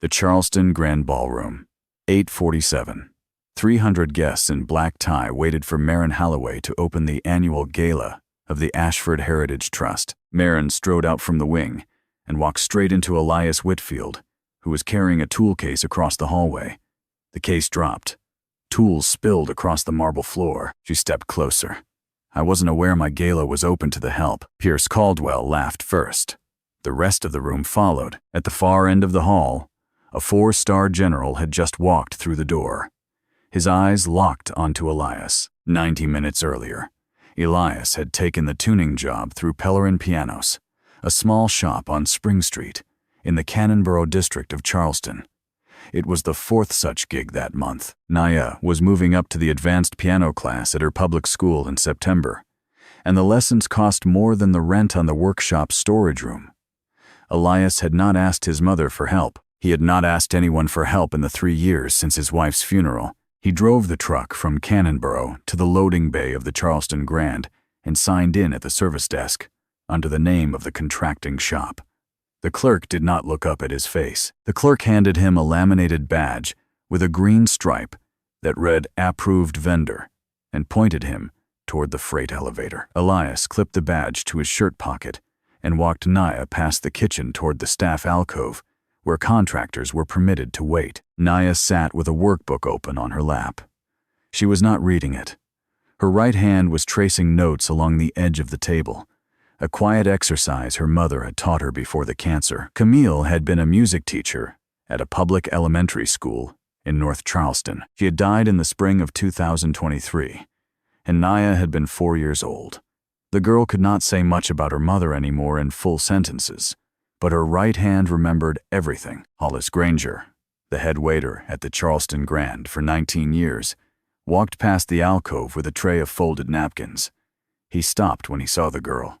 The Charleston Grand Ballroom. 8:47. 300 guests in black tie waited for Marin Holloway to open the annual gala of the Ashford Heritage Trust. Marin strode out from the wing and walked straight into Elias Whitfield, who was carrying a tool case across the hallway. The case dropped. Tools spilled across the marble floor. She stepped closer. "I wasn't aware my gala was open to the help." Pierce Caldwell laughed first. The rest of the room followed. At the far end of the hall, a 4-star general had just walked through the door. His eyes locked onto Elias. 90 minutes earlier, Elias had taken the tuning job through Pellerin Pianos, a small shop on Spring Street in the Cannonboro district of Charleston. It was the 4th such gig that month. Naya was moving up to the advanced piano class at her public school in September, and the lessons cost more than the rent on the workshop's storage room. Elias had not asked his mother for help. He had not asked anyone for help in the 3 years since his wife's funeral. He drove the truck from Cannonboro to the loading bay of the Charleston Grand and signed in at the service desk under the name of the contracting shop. The clerk did not look up at his face. The clerk handed him a laminated badge with a green stripe that read "Approved Vendor" and pointed him toward the freight elevator. Elias clipped the badge to his shirt pocket and walked Naya past the kitchen toward the staff alcove, where contractors were permitted to wait. Naya sat with a workbook open on her lap. She was not reading it. Her right hand was tracing notes along the edge of the table, a quiet exercise her mother had taught her before the cancer. Camille had been a music teacher at a public elementary school in North Charleston. She had died in the spring of 2023, and Naya had been 4 years old. The girl could not say much about her mother anymore in full sentences, but her right hand remembered everything. Hollis Granger, the head waiter at the Charleston Grand for 19 years, walked past the alcove with a tray of folded napkins. He stopped when he saw the girl.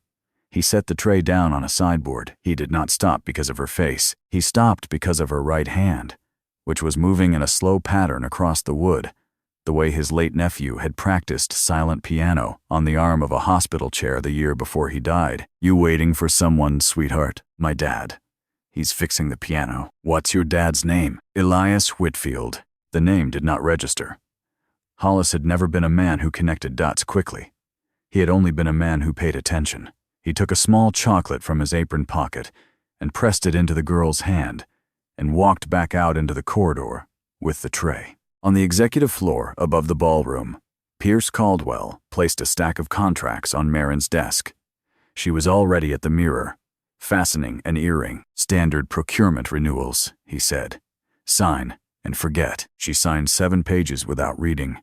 He set the tray down on a sideboard. He did not stop because of her face. He stopped because of her right hand, which was moving in a slow pattern across the wood, the way his late nephew had practiced silent piano on the arm of a hospital chair the year before he died. "You waiting for someone, sweetheart?" "My dad. He's fixing the piano." "What's your dad's name?" "Elias Whitfield." The name did not register. Hollis had never been a man who connected dots quickly. He had only been a man who paid attention. He took a small chocolate from his apron pocket and pressed it into the girl's hand and walked back out into the corridor with the tray. On the executive floor above the ballroom, Pierce Caldwell placed a stack of contracts on Marin's desk. She was already at the mirror, fastening an earring. "Standard procurement renewals," he said. "Sign and forget." She signed 7 pages without reading.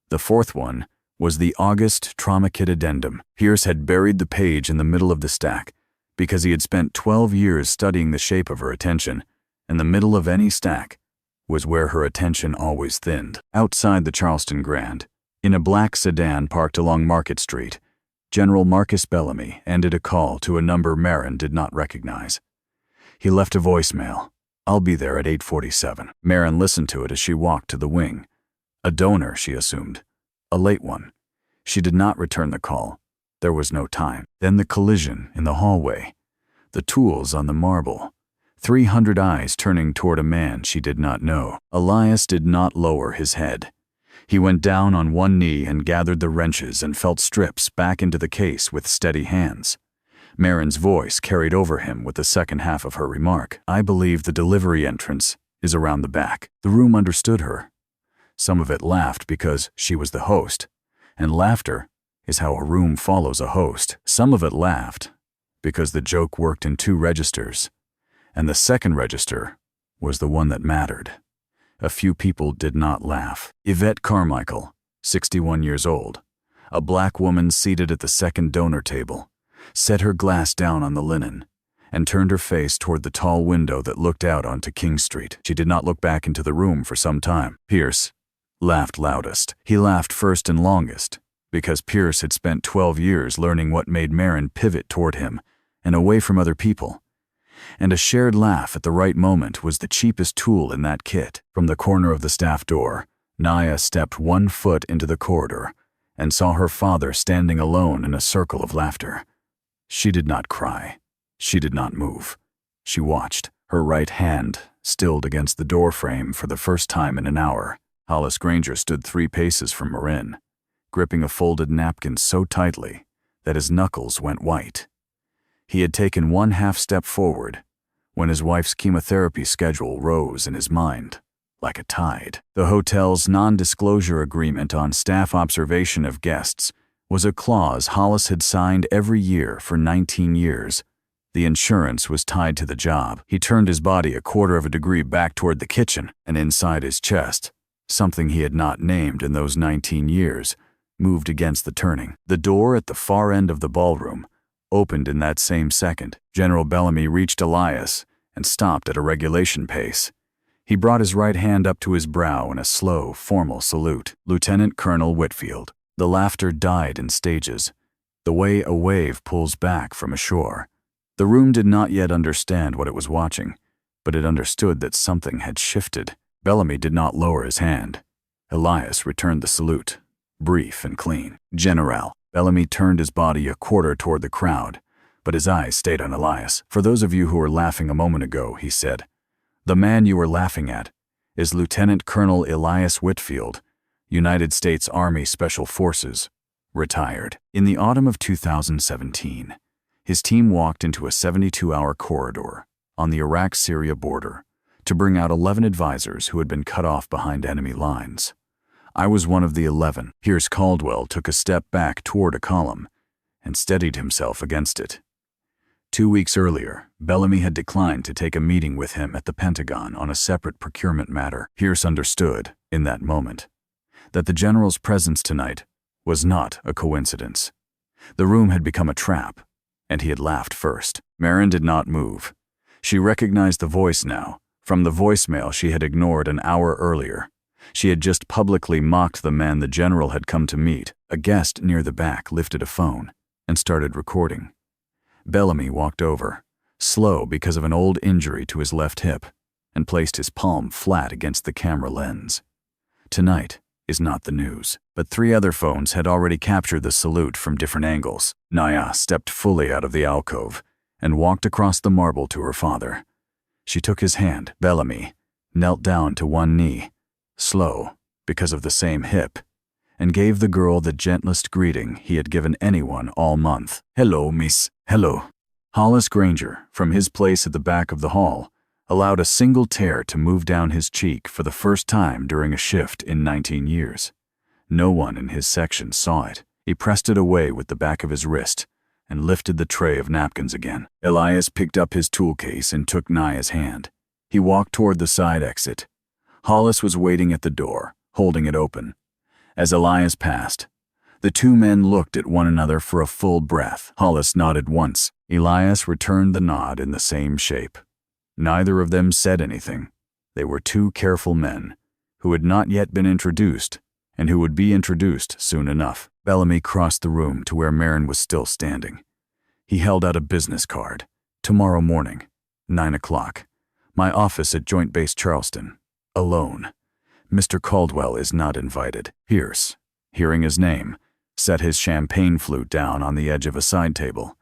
The 4th one was the August trauma kit addendum. Pierce had buried the page in the middle of the stack because he had spent 12 years studying the shape of her attention, and the middle of any stack was where her attention always thinned. Outside the Charleston Grand, in a black sedan parked along Market Street, General Marcus Bellamy ended a call to a number Marin did not recognize. He left a voicemail. "I'll be there at 8:47. Marin listened to it as she walked to the wing. A donor, she assumed. A late one. She did not return the call. There was no time. Then the collision in the hallway. The tools on the marble. 300 eyes turning toward a man she did not know. Elias did not lower his head. He went down on one knee and gathered the wrenches and felt strips back into the case with steady hands. Marin's voice carried over him with the second half of her remark. "I believe the delivery entrance is around the back." The room understood her. Some of it laughed because she was the host, and laughter is how a room follows a host. Some of it laughed because the joke worked in 2 registers, and the second register was the one that mattered. A few people did not laugh. Yvette Carmichael, 61 years old, a black woman seated at the second donor table, set her glass down on the linen and turned her face toward the tall window that looked out onto King Street. She did not look back into the room for some time. Pierce laughed loudest. He laughed first and longest because Pierce had spent 12 years learning what made Marin pivot toward him and away from other people. And a shared laugh at the right moment was the cheapest tool in that kit. From the corner of the staff door, Naya stepped 1 foot into the corridor and saw her father standing alone in a circle of laughter. She did not cry. She did not move. She watched, her right hand stilled against the doorframe for the first time in an hour. Hollis Granger stood 3 paces from Marin, gripping a folded napkin so tightly that his knuckles went white. He had taken 1 half-step forward when his wife's chemotherapy schedule rose in his mind like a tide. The hotel's non-disclosure agreement on staff observation of guests was a clause Hollis had signed every year for 19 years. The insurance was tied to the job. He turned his body a 1/4 degree back toward the kitchen, and inside his chest, something he had not named in those 19 years, moved against the turning. The door at the far end of the ballroom opened in that same second. General Bellamy reached Elias and stopped at a regulation pace. He brought his right hand up to his brow in a slow, formal salute. Lieutenant Colonel Whitfield. The laughter died in stages, the way a wave pulls back from a shore. The room did not yet understand what it was watching, but it understood that something had shifted. Bellamy did not lower his hand. Elias returned the salute, brief and clean. General. Bellamy turned his body a 1/4 toward the crowd, but his eyes stayed on Elias. For those of you who were laughing a moment ago, he said, the man you were laughing at is Lieutenant Colonel Elias Whitfield, United States Army Special Forces, retired. In the autumn of 2017, his team walked into a 72-hour corridor on the Iraq-Syria border to bring out 11 advisors who had been cut off behind enemy lines. I was one of the 11. Pierce Caldwell took a step back toward a column and steadied himself against it. 2 weeks earlier, Bellamy had declined to take a meeting with him at the Pentagon on a separate procurement matter. Pierce understood, in that moment, that the general's presence tonight was not a coincidence. The room had become a trap, and he had laughed first. Marin did not move. She recognized the voice now, from the voicemail she had ignored an hour earlier. She had just publicly mocked the man the general had come to meet. A guest near the back lifted a phone and started recording. Bellamy walked over, slow because of an old injury to his left hip, and placed his palm flat against the camera lens. Tonight is not the news, but 3 other phones had already captured the salute from different angles. Naya stepped fully out of the alcove and walked across the marble to her father. She took his hand. Bellamy knelt down to one knee, slow because of the same hip, and gave the girl the gentlest greeting he had given anyone all month. Hello, miss. Hello. Hollis Granger, from his place at the back of the hall, allowed a single tear to move down his cheek for the first time during a shift in 19 years. No one in his section saw it. He pressed it away with the back of his wrist and lifted the tray of napkins again. Elias picked up his tool case and took Naya's hand. He walked toward the side exit. Hollis was waiting at the door, holding it open. As Elias passed, the 2 men looked at one another for a full breath. Hollis nodded once. Elias returned the nod in the same shape. Neither of them said anything. They were 2 careful men who had not yet been introduced and who would be introduced soon enough. Bellamy crossed the room to where Marin was still standing. He held out a business card. Tomorrow morning, 9 o'clock. My office at Joint Base Charleston. Alone. Mr. Caldwell is not invited. Pierce, hearing his name, set his champagne flute down on the edge of a side table.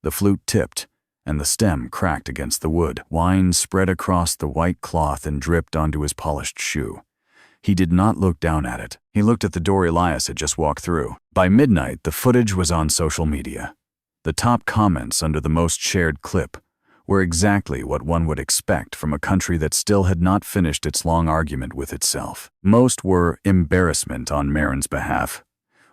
The flute tipped, and the stem cracked against the wood. Wine spread across the white cloth and dripped onto his polished shoe. He did not look down at it. He looked at the door Elias had just walked through. By midnight, the footage was on social media. The top comments under the most shared clip were exactly what one would expect from a country that still had not finished its long argument with itself. Most were embarrassment on Marin's behalf,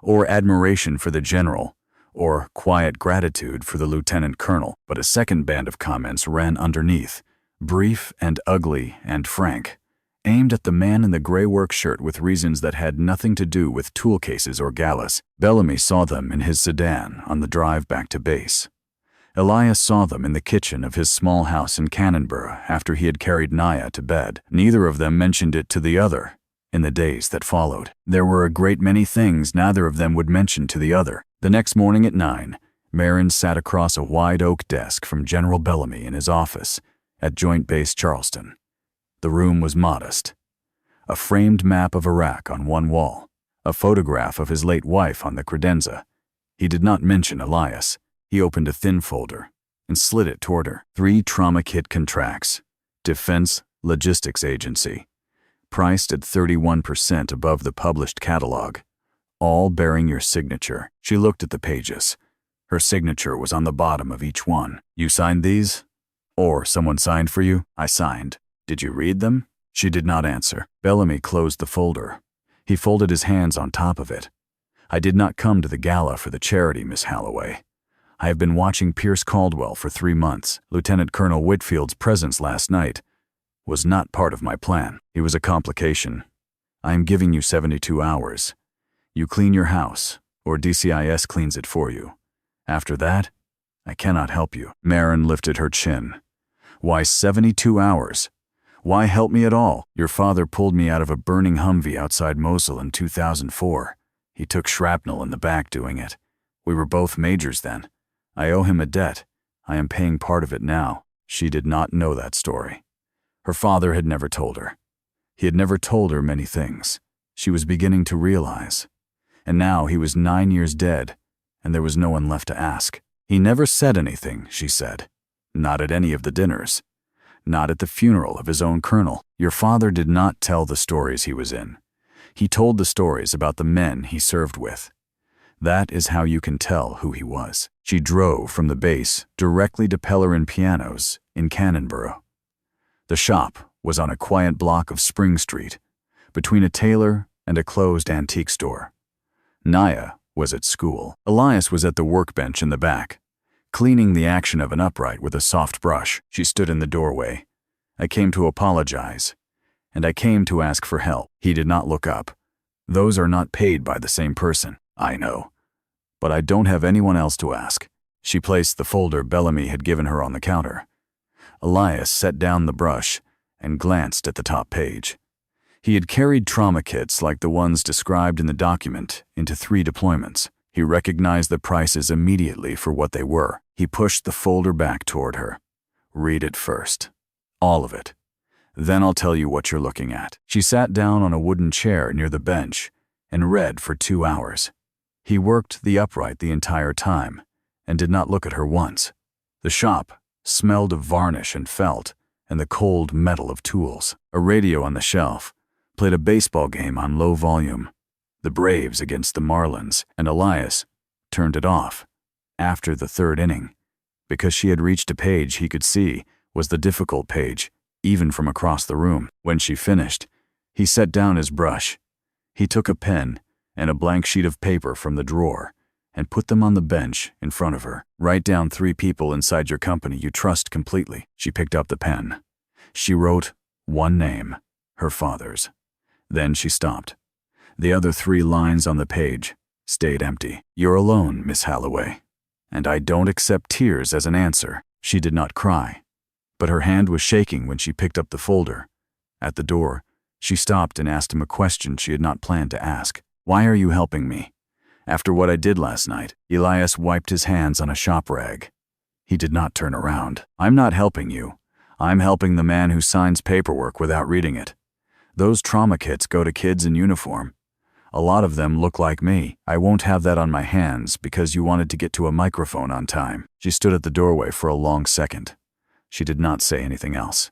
or admiration for the general, or quiet gratitude for the lieutenant colonel. But a second band of comments ran underneath, brief and ugly and frank, aimed at the man in the gray work shirt with reasons that had nothing to do with tool cases or galas. Bellamy saw them in his sedan on the drive back to base. Elias saw them in the kitchen of his small house in Cannonborough after he had carried Naya to bed. Neither of them mentioned it to the other in the days that followed. There were a great many things neither of them would mention to the other. The next morning at 9, Marin sat across a wide oak desk from General Bellamy in his office at Joint Base Charleston. The room was modest. A framed map of Iraq on one wall, a photograph of his late wife on the credenza. He did not mention Elias. He opened a thin folder and slid it toward her. 3 trauma kit contracts. Defense logistics agency, priced at 31% above the published catalog, all bearing your signature. She looked at the pages. Her signature was on the bottom of each one. You signed these? Or someone signed for you? I signed. Did you read them? She did not answer. Bellamy closed the folder. He folded his hands on top of it. I did not come to the gala for the charity, Miss Halloway. I have been watching Pierce Caldwell for 3 months. Lieutenant Colonel Whitfield's presence last night was not part of my plan. He was a complication. I am giving you 72 hours. You clean your house, or DCIS cleans it for you. After that, I cannot help you. Marin lifted her chin. Why 72 hours? Why help me at all? Your father pulled me out of a burning Humvee outside Mosul in 2004. He took shrapnel in the back doing it. We were both majors then. I owe him a debt. I am paying part of it now. She did not know that story. Her father had never told her. He had never told her many things. She was beginning to realize. And now he was 9 years dead, and there was no one left to ask. He never said anything, she said. Not at any of the dinners. Not at the funeral of his own colonel. Your father did not tell the stories he was in. He told the stories about the men he served with. That is how you can tell who he was. She drove from the base directly to Pellerin Pianos in Cannonboro. The shop was on a quiet block of Spring Street, between a tailor and a closed antique store. Naya was at school. Elias was at the workbench in the back, cleaning the action of an upright with a soft brush. She stood in the doorway. I came to apologize, and I came to ask for help. He did not look up. Those are not paid by the same person. I know, but I don't have anyone else to ask. She placed the folder Bellamy had given her on the counter. Elias set down the brush and glanced at the top page. He had carried trauma kits like the ones described in the document into 3 deployments. He recognized the prices immediately for what they were. He pushed the folder back toward her. Read it first. All of it. Then I'll tell you what you're looking at. She sat down on a wooden chair near the bench and read for 2 hours. He worked the upright the entire time and did not look at her once. The shop smelled of varnish and felt and the cold metal of tools. A radio on the shelf played a baseball game on low volume. The Braves against the Marlins, and Elias turned it off after the 3rd inning, because she had reached a page he could see was the difficult page, even from across the room. When she finished, he set down his brush. He took a pen and a blank sheet of paper from the drawer and put them on the bench in front of her. Write down 3 people inside your company you trust completely. She picked up the pen. She wrote 1 name, her father's. Then she stopped. The other 3 lines on the page stayed empty. You're alone, Miss Halloway, and I don't accept tears as an answer. She did not cry, but her hand was shaking when she picked up the folder. At the door, she stopped and asked him a question she had not planned to ask. Why are you helping me? After what I did last night? Elias wiped his hands on a shop rag. He did not turn around. I'm not helping you. I'm helping the man who signs paperwork without reading it. Those trauma kits go to kids in uniform. A lot of them look like me. I won't have that on my hands because you wanted to get to a microphone on time. She stood at the doorway for a long second. She did not say anything else.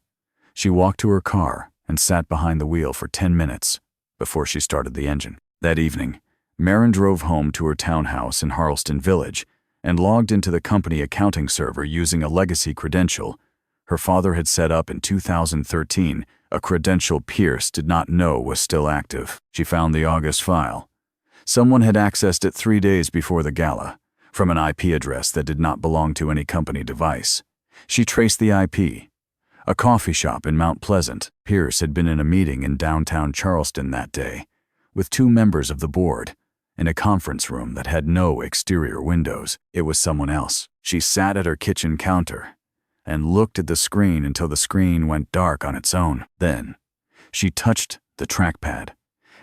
She walked to her car and sat behind the wheel for 10 minutes before she started the engine. That evening, Marin drove home to her townhouse in Harleston Village and logged into the company accounting server using a legacy credential her father had set up in 2013, a credential Pierce did not know was still active. She found the August file. Someone had accessed it 3 days before the gala, from an IP address that did not belong to any company device. She traced the IP. A coffee shop in Mount Pleasant. Pierce had been in a meeting in downtown Charleston that day, with 2 members of the board, in a conference room that had no exterior windows. It was someone else. She sat at her kitchen counter and looked at the screen until the screen went dark on its own. Then, she touched the trackpad,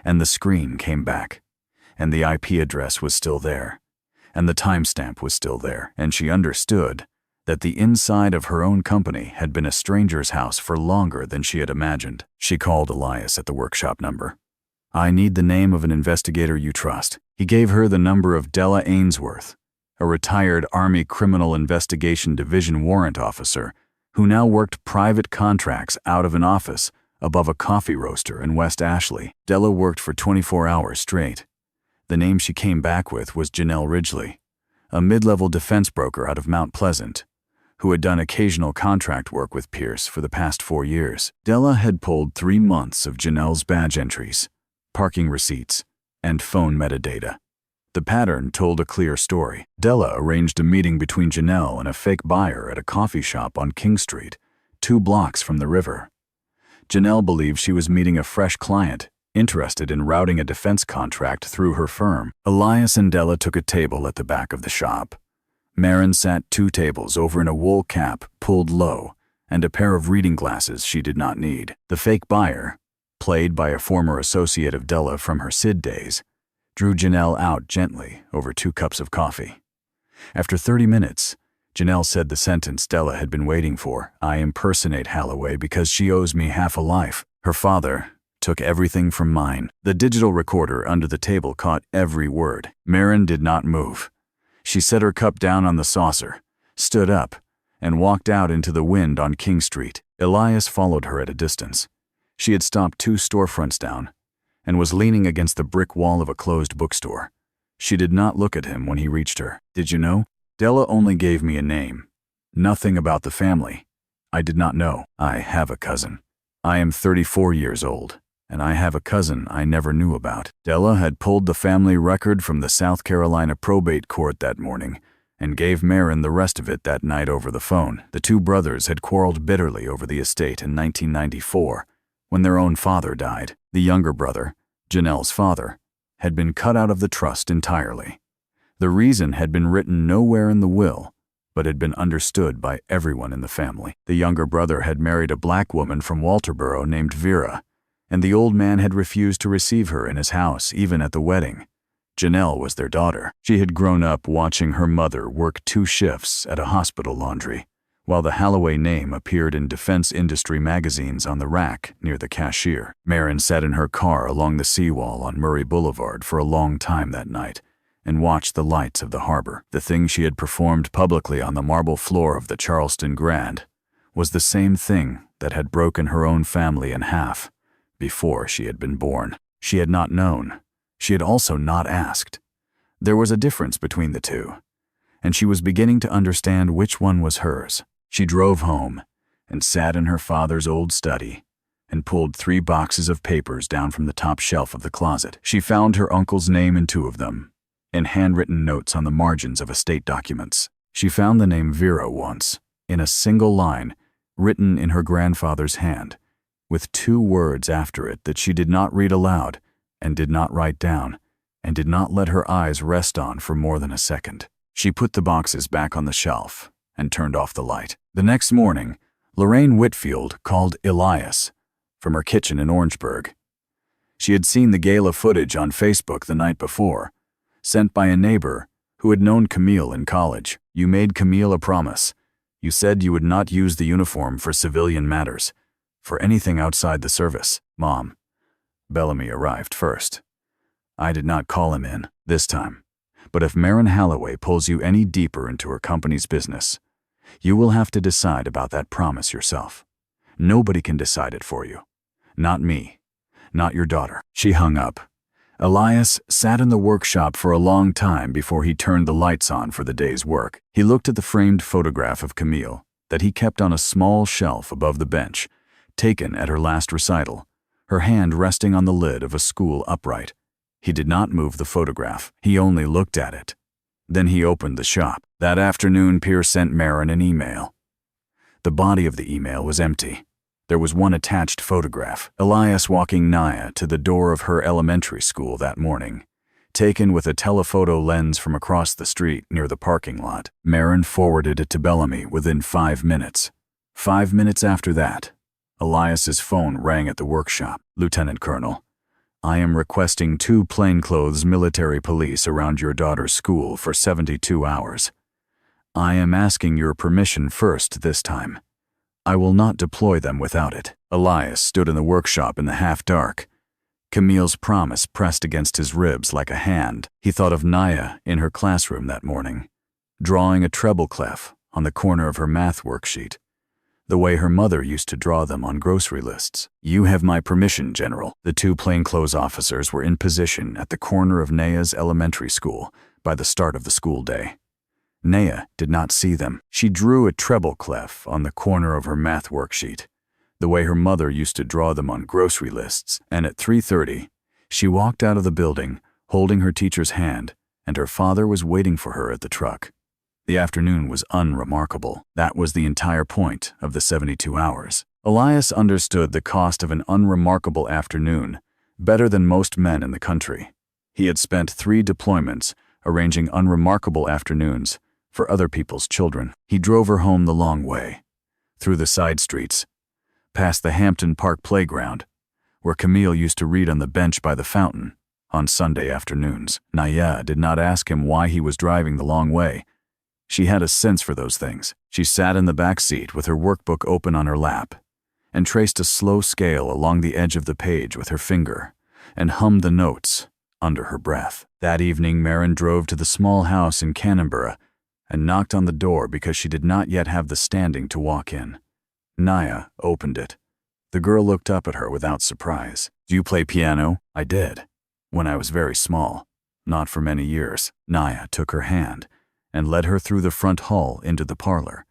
and the screen came back, and the IP address was still there, and the timestamp was still there, and she understood that the inside of her own company had been a stranger's house for longer than she had imagined. She called Elias at the workshop number. I need the name of an investigator you trust. He gave her the number of Della Ainsworth, a retired Army Criminal Investigation Division warrant officer who now worked private contracts out of an office above a coffee roaster in West Ashley. Della worked for 24 hours straight. The name she came back with was Janelle Ridgely, a mid-level defense broker out of Mount Pleasant, who had done occasional contract work with Pierce for the past 4 years. Della had pulled 3 months of Janelle's badge entries, parking receipts, and phone metadata. The pattern told a clear story. Della arranged a meeting between Janelle and a fake buyer at a coffee shop on King Street, 2 blocks from the river. Janelle believed she was meeting a fresh client interested in routing a defense contract through her firm. Elias and Della took a table at the back of the shop. Maren sat 2 tables over in a wool cap pulled low and a pair of reading glasses she did not need. The fake buyer, played by a former associate of Della from her SID days, drew Janelle out gently over 2 cups of coffee. After 30 minutes, Janelle said the sentence Della had been waiting for. "I impersonate Holloway because she owes me half a life. Her father took everything from mine." The digital recorder under the table caught every word. Maren did not move. She set her cup down on the saucer, stood up, and walked out into the wind on King Street. Elias followed her at a distance. She had stopped 2 storefronts down and was leaning against the brick wall of a closed bookstore. She did not look at him when he reached her. "Did you know? Della only gave me a name. Nothing about the family. I did not know. I have a cousin. I am 34 years old, and I have a cousin I never knew about." Della had pulled the family record from the South Carolina probate court that morning and gave Maren the rest of it that night over the phone. The 2 brothers had quarreled bitterly over the estate in 1994 when their own father died. The younger brother, Janelle's father, had been cut out of the trust entirely. The reason had been written nowhere in the will, but had been understood by everyone in the family. The younger brother had married a black woman from Walterboro named Vera, and the old man had refused to receive her in his house even at the wedding. Janelle was their daughter. She had grown up watching her mother work 2 shifts at a hospital laundry, while the Holloway name appeared in defense industry magazines on the rack near the cashier. Maren sat in her car along the seawall on Murray Boulevard for a long time that night and watched the lights of the harbor. The thing she had performed publicly on the marble floor of the Charleston Grand was the same thing that had broken her own family in half before she had been born. She had not known. She had also not asked. There was a difference between the 2, and she was beginning to understand which one was hers. She drove home and sat in her father's old study and pulled 3 boxes of papers down from the top shelf of the closet. She found her uncle's name in 2 of them, and handwritten notes on the margins of estate documents. She found the name Vera once, in a single line, written in her grandfather's hand, with 2 words after it that she did not read aloud and did not write down and did not let her eyes rest on for more than a second. She put the boxes back on the shelf and turned off the light. The next morning, Lorraine Whitfield called Elias from her kitchen in Orangeburg. She had seen the gala footage on Facebook the night before, sent by a neighbor who had known Camille in college. "You made Camille a promise. You said you would not use the uniform for civilian matters, for anything outside the service." "Mom." Bellamy arrived first. "I did not call him in this time, but if Maren Holloway pulls you any deeper into her company's business, you will have to decide about that promise yourself. Nobody can decide it for you. Not me. Not your daughter." She hung up. Elias sat in the workshop for a long time before he turned the lights on for the day's work. He looked at the framed photograph of Camille that he kept on a small shelf above the bench, taken at her last recital, her hand resting on the lid of a school upright. He did not move the photograph. He only looked at it. Then he opened the shop. That afternoon, Pierce sent Maren an email. The body of the email was empty. There was one attached photograph, Elias walking Naya to the door of her elementary school that morning, taken with a telephoto lens from across the street near the parking lot. Maren forwarded it to Bellamy within 5 minutes. 5 minutes after that, Elias's phone rang at the workshop. "Lieutenant Colonel, I am requesting 2 plainclothes military police around your daughter's school for 72 hours. I am asking your permission first this time. I will not deploy them without it." Elias stood in the workshop in the half-dark. Camille's promise pressed against his ribs like a hand. He thought of Naya in her classroom that morning, drawing a treble clef on the corner of her math worksheet. the way her mother used to draw them on grocery lists. "You have my permission, General." The two plainclothes officers were in position at the corner of Naya's elementary school by the start of the school day. Naya did not see them. She drew a treble clef on the corner of her math worksheet, the way her mother used to draw them on grocery lists, and at 3:30, she walked out of the building, holding her teacher's hand, and her father was waiting for her at the truck. The afternoon was unremarkable. That was the entire point of the 72 hours. Elias understood the cost of an unremarkable afternoon better than most men in the country. He had spent 3 deployments arranging unremarkable afternoons for other people's children. He drove her home the long way, through the side streets, past the Hampton Park playground, where Camille used to read on the bench by the fountain on Sunday afternoons. Naya did not ask him why he was driving the long way. She had a sense for those things. She sat in the back seat with her workbook open on her lap and traced a slow scale along the edge of the page with her finger and hummed the notes under her breath. That evening, Maren drove to the small house in Canberra and knocked on the door because she did not yet have the standing to walk in. Naya opened it. The girl looked up at her without surprise. "Do you play piano?" "I did, when I was very small. Not for many years." Naya took her hand and led her through the front hall into the parlor,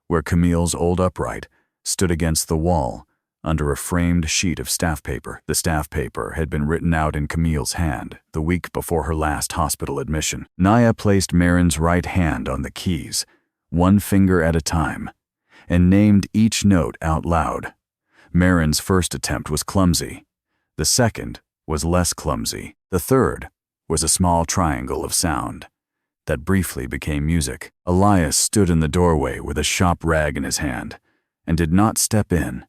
where Camille's old upright stood against the wall under a framed sheet of staff paper. The staff paper had been written out in Camille's hand the week before her last hospital admission. Naya placed Maren's right hand on the keys, one finger at a time, and named each note out loud. Maren's first attempt was clumsy. The second was less clumsy. The third was a small triangle of sound that briefly became music. Elias stood in the doorway with a shop rag in his hand and did not step in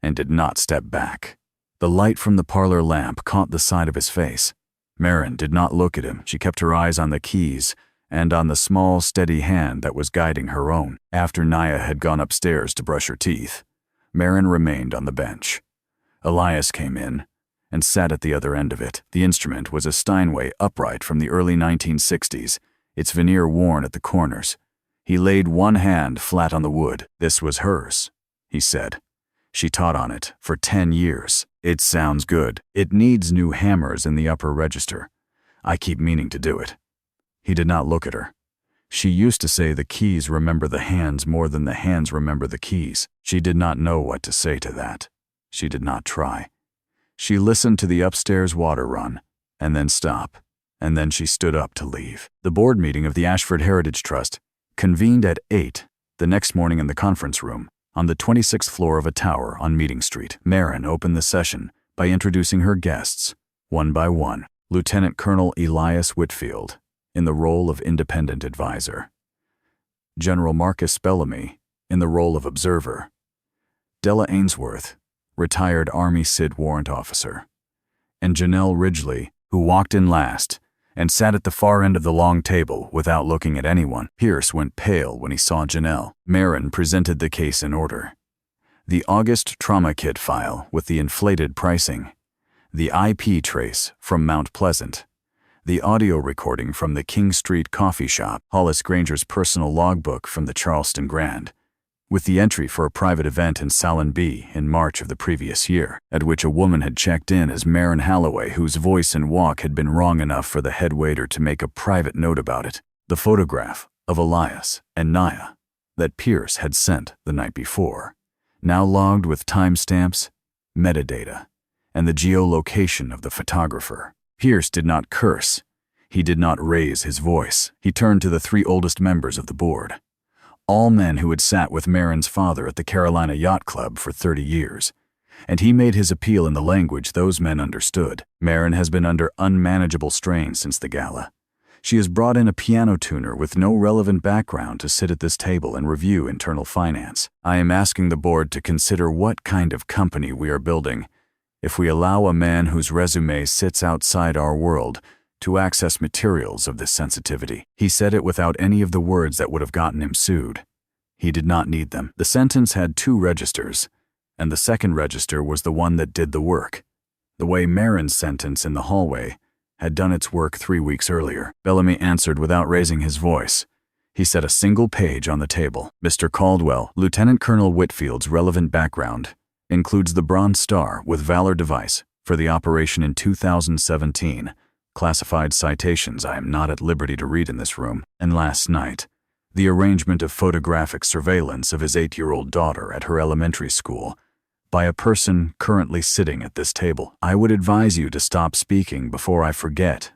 and did not step back. The light from the parlor lamp caught the side of his face. Maren did not look at him. She kept her eyes on the keys and on the small, steady hand that was guiding her own. After Naya had gone upstairs to brush her teeth, Maren remained on the bench. Elias came in and sat at the other end of it. The instrument was a Steinway upright from the early 1960s, its veneer worn at the corners. He laid one hand flat on the wood. "This was hers," he said. "She taught on it for 10 years. It sounds good. It needs new hammers in the upper register. I keep meaning to do it." He did not look at her. She used to say the keys remember the hands more than the hands remember the keys. She did not know what to say to that. She did not try. She listened to the upstairs water run, and then stop, and then she stood up to leave. The board meeting of the Ashford Heritage Trust convened at 8 the next morning in the conference room on the 26th floor of a tower on Meeting Street. Maren opened the session by introducing her guests, one by one. Lieutenant Colonel Elias Whitfield, in the role of independent advisor. General Marcus Bellamy, in the role of observer. Della Ainsworth, retired Army SID warrant officer. And Janelle Ridgely, who walked in last and sat at the far end of the long table without looking at anyone. Pierce went pale when he saw Janelle. Maren presented the case in order. The August trauma kit file with the inflated pricing, the IP trace from Mount Pleasant, the audio recording from the King Street coffee shop, Hollis Granger's personal logbook from the Charleston Grand, with the entry for a private event in Salon B in March of the previous year, at which a woman had checked in as Maren Halloway, whose voice and walk had been wrong enough for the head waiter to make a private note about it, the photograph of Elias and Naya that Pierce had sent the night before, now logged with timestamps, metadata, and the geolocation of the photographer. Pierce did not curse. He did not raise his voice. He turned to the 3 oldest members of the board, all men who had sat with Maren's father at the Carolina Yacht Club for 30 years, and he made his appeal in the language those men understood. Maren has been under unmanageable strain since the gala. She has brought in a piano tuner with no relevant background to sit at this table and review internal finance. I am asking the board to consider what kind of company we are building if we allow a man whose resume sits outside our world to access materials of this sensitivity. He said it without any of the words that would have gotten him sued. He did not need them. The sentence had 2 registers, and the second register was the one that did the work, the way Maren's sentence in the hallway had done its work 3 weeks earlier. Bellamy answered without raising his voice. He set a single page on the table. Mr. Caldwell, Lieutenant Colonel Whitfield's relevant background includes the Bronze Star with Valor device for the operation in 2017. Classified citations I am not at liberty to read in this room. And last night, the arrangement of photographic surveillance of his 8-year-old daughter at her elementary school by a person currently sitting at this table. I would advise you to stop speaking before I forget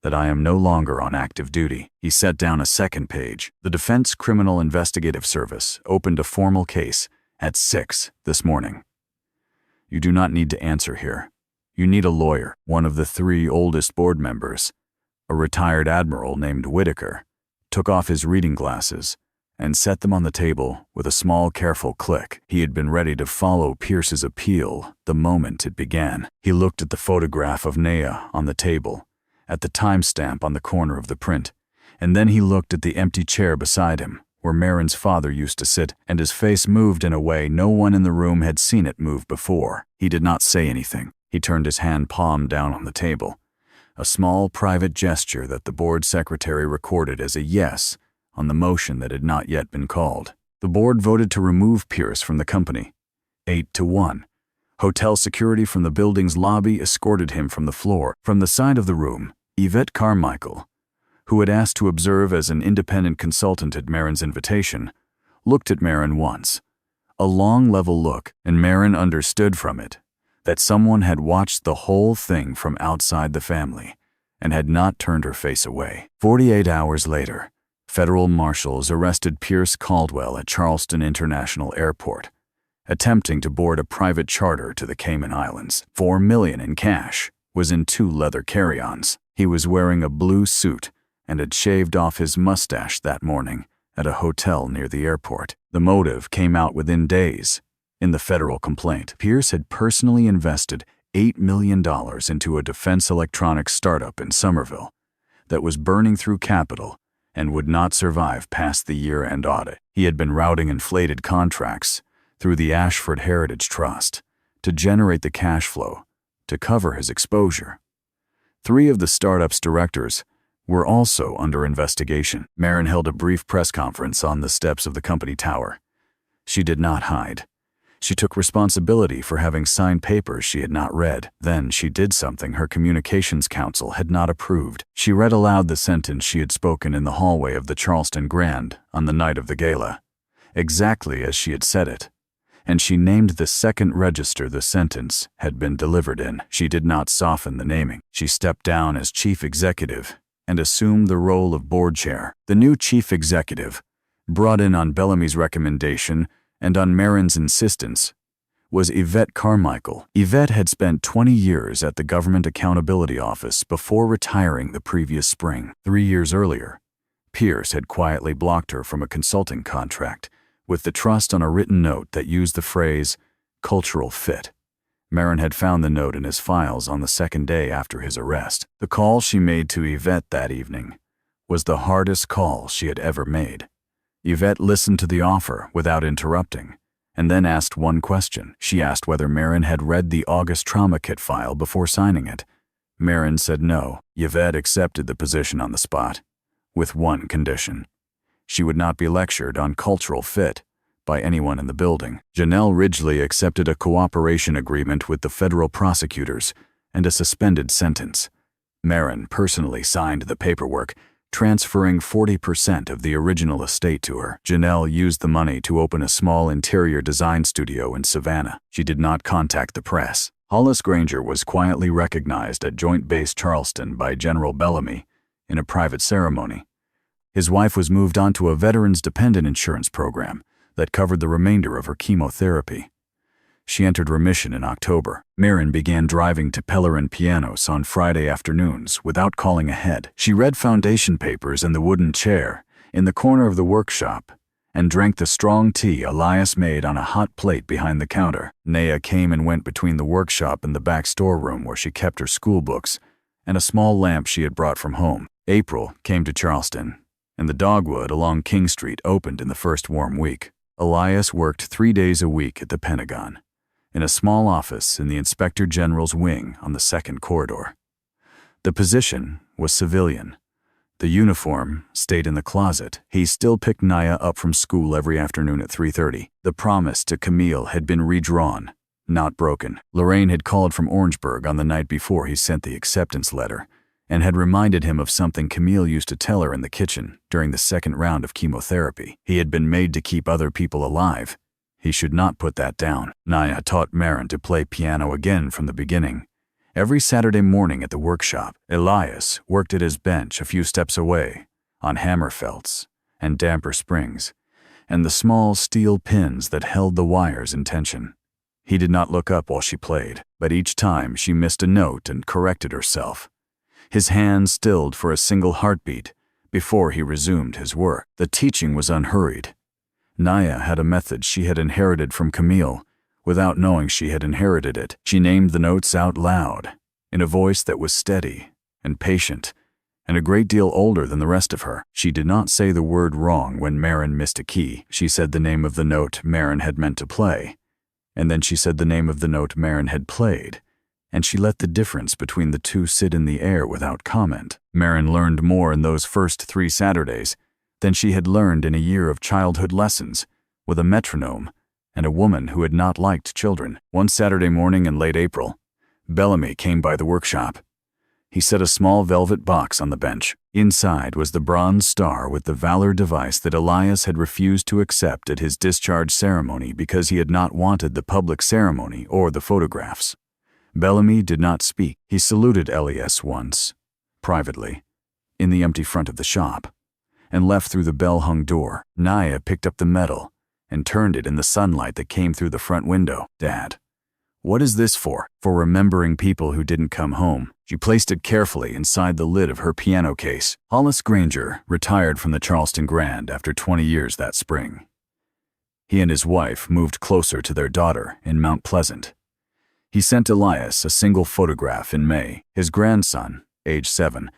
that I am no longer on active duty. He set down a second page. The Defense Criminal Investigative Service opened a formal case at 6 this morning. You do not need to answer here. You need a lawyer. One of the 3 oldest board members, a retired admiral named Whitaker, took off his reading glasses and set them on the table with a small, careful click. He had been ready to follow Pierce's appeal the moment it began. He looked at the photograph of Naya on the table, at the timestamp on the corner of the print, and then he looked at the empty chair beside him, where Marin's father used to sit, and his face moved in a way no one in the room had seen it move before. He did not say anything. He turned his hand palm down on the table, a small private gesture that the board secretary recorded as a yes on the motion that had not yet been called. The board voted to remove Pierce from the company, 8-1. Hotel security from the building's lobby escorted him from the floor. From the side of the room, Yvette Carmichael, who had asked to observe as an independent consultant at Marin's invitation, looked at Marin once. A long, level look, and Marin understood from it that someone had watched the whole thing from outside the family and had not turned her face away. 48 hours later, federal marshals arrested Pierce Caldwell at Charleston International Airport, attempting to board a private charter to the Cayman Islands. $4 million in cash was in 2 leather carry-ons. He was wearing a blue suit and had shaved off his mustache that morning at a hotel near the airport. The motive came out within days. In the federal complaint, Pierce had personally invested $8 million into a defense electronics startup in Somerville that was burning through capital and would not survive past the year-end audit. He had been routing inflated contracts through the Ashford Heritage Trust to generate the cash flow to cover his exposure. 3 of the startup's directors were also under investigation. Marin held a brief press conference on the steps of the company tower. She did not hide. She took responsibility for having signed papers she had not read. Then she did something her communications counsel had not approved. She read aloud the sentence she had spoken in the hallway of the Charleston Grand on the night of the gala, exactly as she had said it, and she named the second register the sentence had been delivered in. She did not soften the naming. She stepped down as chief executive and assumed the role of board chair. The new chief executive, brought in on Bellamy's recommendation and on Marin's insistence, was Yvette Carmichael. Yvette had spent 20 years at the Government Accountability Office before retiring the previous spring. 3 years earlier, Pierce had quietly blocked her from a consulting contract with the trust on a written note that used the phrase, cultural fit. Marin had found the note in his files on the second day after his arrest. The call she made to Yvette that evening was the hardest call she had ever made. Yvette listened to the offer without interrupting, and then asked one question. She asked whether Marin had read the August trauma kit file before signing it. Marin said no. Yvette accepted the position on the spot, with one condition. She would not be lectured on cultural fit by anyone in the building. Janelle Ridgely accepted a cooperation agreement with the federal prosecutors and a suspended sentence. Marin personally signed the paperwork, transferring 40% of the original estate to her. Janelle used the money to open a small interior design studio in Savannah. She did not contact the press. Hollis Granger was quietly recognized at Joint Base Charleston by General Bellamy in a private ceremony. His wife was moved on to a veterans dependent insurance program that covered the remainder of her chemotherapy. She entered remission in October. Marin began driving to Pellerin Pianos on Friday afternoons without calling ahead. She read foundation papers in the wooden chair in the corner of the workshop and drank the strong tea Elias made on a hot plate behind the counter. Naya came and went between the workshop and the back storeroom where she kept her school books and a small lamp she had brought from home. April came to Charleston, and the Dogwood along King Street opened in the first warm week. Elias worked 3 days a week at the Pentagon, in a small office in the Inspector General's wing on the second corridor. The position was civilian, The uniform stayed in the closet. He still picked Naya up from school every afternoon at 3:30. The promise to Camille had been redrawn, not broken. Lorraine had called from Orangeburg on the night before he sent the acceptance letter and had reminded him of something Camille used to tell her in the kitchen during the second round of chemotherapy. He had been made to keep other people alive. He should not put that down. Naya taught Maren to play piano again from the beginning. Every Saturday morning at the workshop, Elias worked at his bench a few steps away, on hammer felts and damper springs, and the small steel pins that held the wires in tension. He did not look up while she played, but each time she missed a note and corrected herself. His hand stilled for a single heartbeat before he resumed his work. The teaching was unhurried. Naya had a method she had inherited from Camille. Without knowing she had inherited it, she named the notes out loud, in a voice that was steady and patient, and a great deal older than the rest of her. She did not say the word wrong when Maren missed a key. She said the name of the note Maren had meant to play, and then she said the name of the note Maren had played, and she let the difference between the two sit in the air without comment. Maren learned more in those first 3 Saturdays than she had learned in a year of childhood lessons with a metronome and a woman who had not liked children. One Saturday morning in late April, Bellamy came by the workshop. He set a small velvet box on the bench. Inside was the bronze star with the valor device that Elias had refused to accept at his discharge ceremony because he had not wanted the public ceremony or the photographs. Bellamy did not speak. He saluted Elias once, privately, in the empty front of the shop, and left through the bell-hung door. Naya picked up the medal and turned it in the sunlight that came through the front window. "Dad, what is this for?" "For remembering people who didn't come home." She placed it carefully inside the lid of her piano case. Hollis Granger retired from the Charleston Grand after 20 years that spring. He and his wife moved closer to their daughter in Mount Pleasant. He sent Elias a single photograph in May, his grandson, age 7,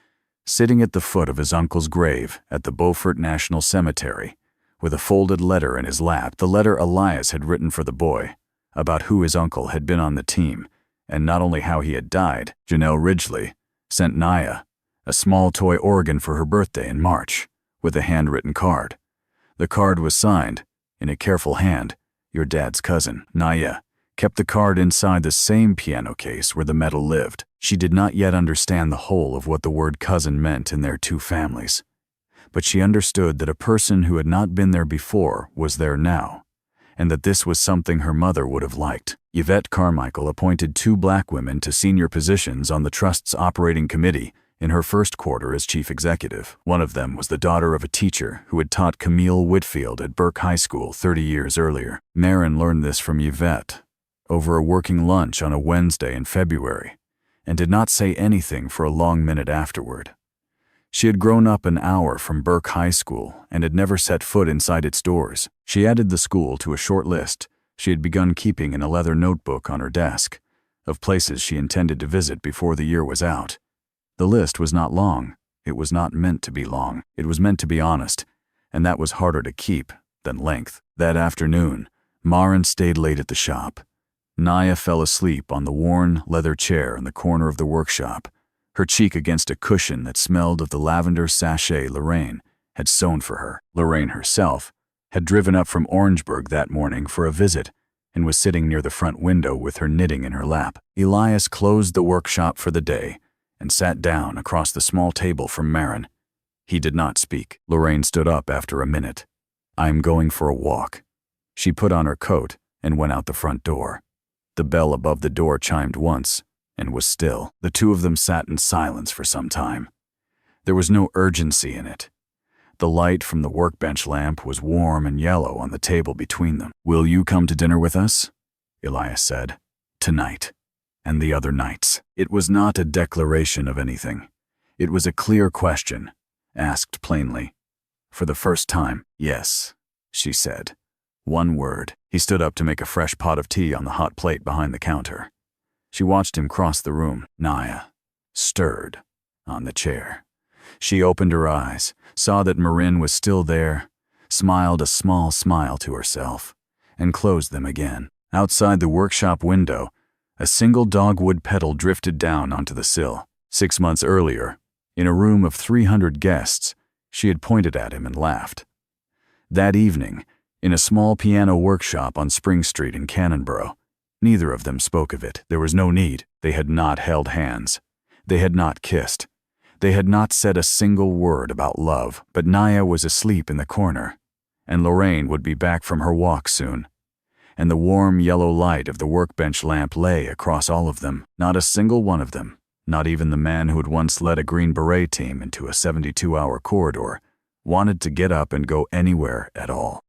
sitting at the foot of his uncle's grave at the Beaufort National Cemetery, with a folded letter in his lap, the letter Elias had written for the boy, about who his uncle had been on the team, and not only how he had died. Janelle Ridgely sent Naya a small toy organ for her birthday in March, with a handwritten card. The card was signed, in a careful hand, "Your dad's cousin." Naya kept the card inside the same piano case where the medal lived. She did not yet understand the whole of what the word cousin meant in their two families, but she understood that a person who had not been there before was there now, and that this was something her mother would have liked. Yvette Carmichael appointed 2 black women to senior positions on the Trust's operating committee in her first quarter as chief executive. One of them was the daughter of a teacher who had taught Camille Whitfield at Burke High School 30 years earlier. Maren learned this from Yvette over a working lunch on a Wednesday in February, and did not say anything for a long minute afterward. She had grown up an hour from Burke High School and had never set foot inside its doors. She added the school to a short list she had begun keeping in a leather notebook on her desk of places she intended to visit before the year was out. The list was not long. It was not meant to be long. It was meant to be honest, and that was harder to keep than length. That afternoon, Maren stayed late at the shop. Naya fell asleep on the worn leather chair in the corner of the workshop, her cheek against a cushion that smelled of the lavender sachet Lorraine had sewn for her. Lorraine herself had driven up from Orangeburg that morning for a visit and was sitting near the front window with her knitting in her lap. Elias closed the workshop for the day and sat down across the small table from Maren. He did not speak. Lorraine stood up after a minute. "I am going for a walk." She put on her coat and went out the front door. The bell above the door chimed once and was still. The two of them sat in silence for some time. There was no urgency in it. The light from the workbench lamp was warm and yellow on the table between them. "Will you come to dinner with us?" Elias said. "Tonight and the other nights." It was not a declaration of anything. It was a clear question, asked plainly. For the first time, "Yes," she said. One word. He stood up to make a fresh pot of tea on the hot plate behind the counter. She watched him cross the room. Naya stirred on the chair. She opened her eyes, saw that Marin was still there, smiled a small smile to herself, and closed them again. Outside the workshop window, a single dogwood petal drifted down onto the sill. 6 months earlier, In a room of 300 guests, she had pointed at him and laughed. That evening, in a small piano workshop on Spring Street in Cannonboro, neither of them spoke of it. There was no need. They had not held hands. They had not kissed. They had not said a single word about love, but Naya was asleep in the corner, and Lorraine would be back from her walk soon. And the warm yellow light of the workbench lamp lay across all of them. Not a single one of them, not even the man who had once led a Green Beret team into a 72-hour corridor, wanted to get up and go anywhere at all.